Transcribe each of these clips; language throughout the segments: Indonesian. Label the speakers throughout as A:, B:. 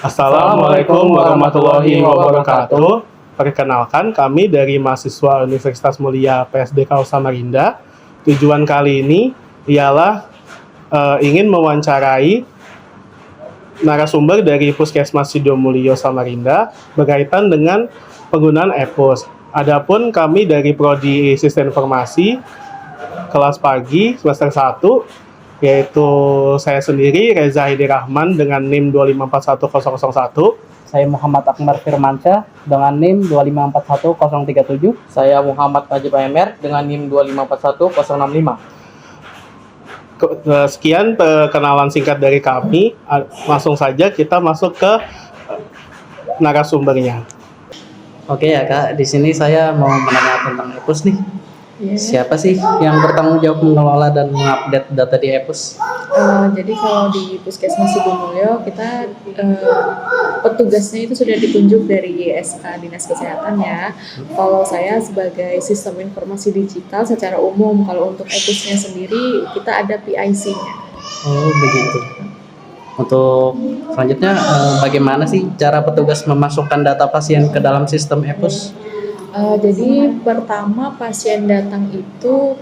A: Assalamualaikum warahmatullahi wabarakatuh. Perkenalkan, kami dari mahasiswa Universitas Mulia PSDK Samarinda. Tujuan kali ini ialah ingin mewawancarai narasumber dari Puskesmas Sidomulyo Samarinda berkaitan dengan penggunaan e-pos. Adapun kami dari Prodi Sistem Informasi kelas pagi semester 1, yaitu saya sendiri Reza Hidi Rahman dengan NIM 2541001.
B: Saya Muhammad Akbar Firmansyah dengan NIM 2541037.
C: Saya Muhammad Najib Amer dengan NIM 2541065.
A: Sekian perkenalan singkat dari kami. Langsung saja kita masuk ke narasumbernya.
B: Oke ya Kak, di sini saya mau menanya tentang e-pos nih. Siapa sih yang bertanggung jawab mengelola dan mengupdate data di e-pos?
D: Jadi kalau di Puskesmas Sidomulyo kita petugasnya itu sudah ditunjuk dari SK Dinas Kesehatan ya. Kalau saya sebagai Sistem Informasi Digital secara umum, kalau untuk e-posnya sendiri kita ada PIC-nya.
B: Oh begitu. Untuk selanjutnya bagaimana sih cara petugas memasukkan data pasien ke dalam sistem e-pos?
D: Jadi pertama pasien datang itu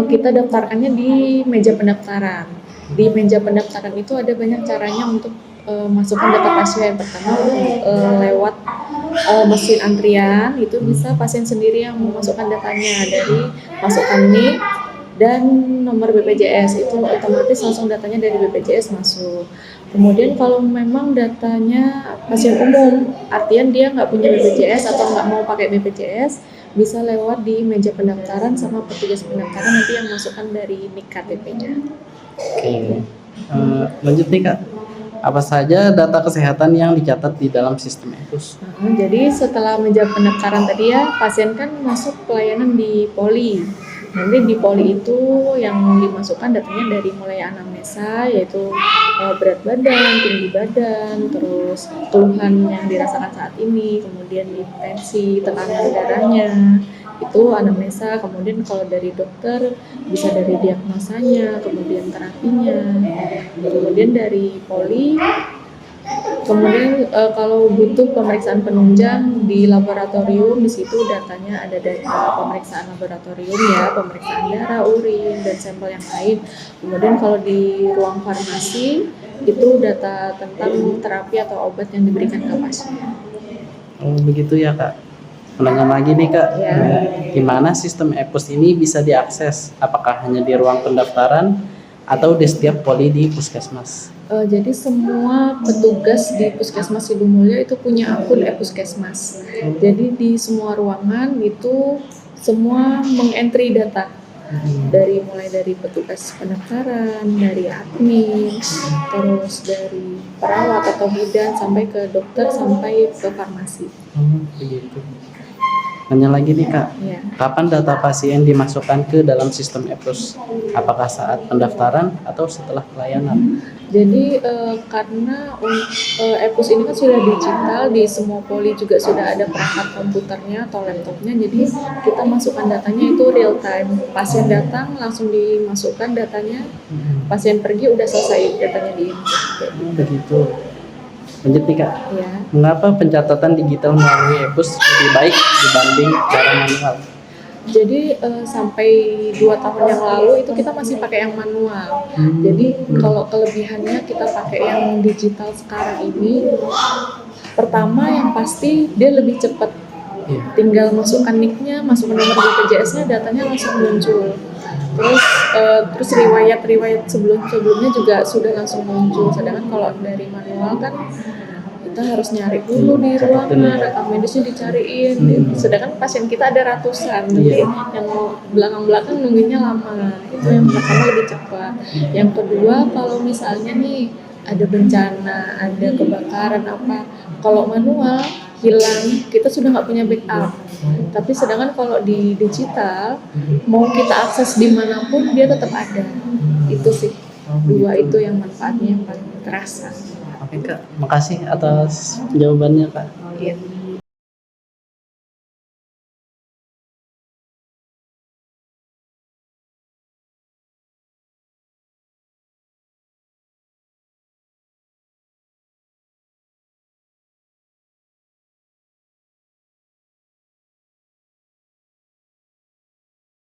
D: kita daftarkannya di meja pendaftaran. Di meja pendaftaran itu ada banyak caranya untuk masukkan data pasien. Pertama lewat mesin antrian, itu bisa pasien sendiri yang memasukkan datanya dari masukkan NIK dan nomor BPJS, itu otomatis langsung datanya dari BPJS masuk. Kemudian kalau memang datanya pasien umum, artian dia nggak punya BPJS atau nggak mau pakai BPJS, bisa lewat di meja pendaftaran sama petugas pendaftaran nanti yang masukkan dari NIK KTP-nya.
B: Oke, lanjut nih Kak. Apa saja data kesehatan yang dicatat di dalam sistem e-pos?
D: Jadi setelah meja pendaftaran tadi ya, pasien kan masuk pelayanan di poli. Nanti di poli itu yang dimasukkan datanya dari mulai anamnesa, yaitu berat badan, tinggi badan, terus keluhan yang dirasakan saat ini, kemudian tensi, tekanan darahnya, itu anamnesa. Kemudian kalau dari dokter bisa dari diagnosanya, kemudian terapinya, kemudian dari poli. Kemudian kalau butuh pemeriksaan penunjang di laboratorium, di situ datanya ada data pemeriksaan laboratorium ya, pemeriksaan darah, urin, dan sampel yang lain. Kemudian kalau di ruang farmasi itu data tentang terapi atau obat yang diberikan ke pasien.
B: Oh begitu ya Kak. Menanya lagi nih Kak,
D: Ya.
B: Di mana sistem e-pos ini bisa diakses? Apakah hanya di ruang pendaftaran atau di setiap poli di puskesmas?
D: Jadi semua petugas di Puskesmas Sidomulyo itu punya akun e-Puskesmas. Jadi di semua ruangan itu semua mengentry data. Mulai dari petugas pendaftaran, dari admin, terus dari perawat atau bidan sampai ke dokter sampai ke farmasi.
B: Begitu. Nanya lagi nih Kak,
D: Ya.
B: kapan data pasien dimasukkan ke dalam sistem e-pos? Apakah saat pendaftaran atau setelah pelayanan?
D: Jadi karena e-pos ini kan sudah digital, di semua poli juga sudah ada perangkat komputernya atau laptopnya, jadi kita masukkan datanya itu real time. Pasien datang langsung dimasukkan datanya, pasien pergi udah selesai datanya di-input.
B: Begitu. Lanjut nih Kak,
D: Ya.
B: mengapa pencatatan digital melalui e-pos lebih baik dibanding cara manual?
D: Jadi sampai 2 tahun yang lalu itu kita masih pakai yang manual. Jadi kalau kelebihannya kita pakai yang digital sekarang ini, pertama yang pasti dia lebih cepat. Tinggal masukkan NIK-nya, masukkan nomor BPJS-nya, datanya langsung muncul. Terus riwayat sebelumnya juga sudah langsung muncul. Sedangkan kalau dari manual kan kita harus nyari dulu di ruangan, rekam medisnya dicariin. Sedangkan pasien kita ada ratusan, jadi yang belakang-belakang nunggunya lama. Itu yang pertama lebih cepat. Yang kedua, kalau misalnya nih ada bencana, ada kebakaran apa, kalau manual hilang, kita sudah nggak punya backup. Tapi sedangkan kalau di digital, mau kita akses dimanapun dia tetap ada. Itu sih, dua itu yang manfaatnya yang paling terasa.
B: Oke Kak, makasih atas jawabannya Kak.
D: Iya.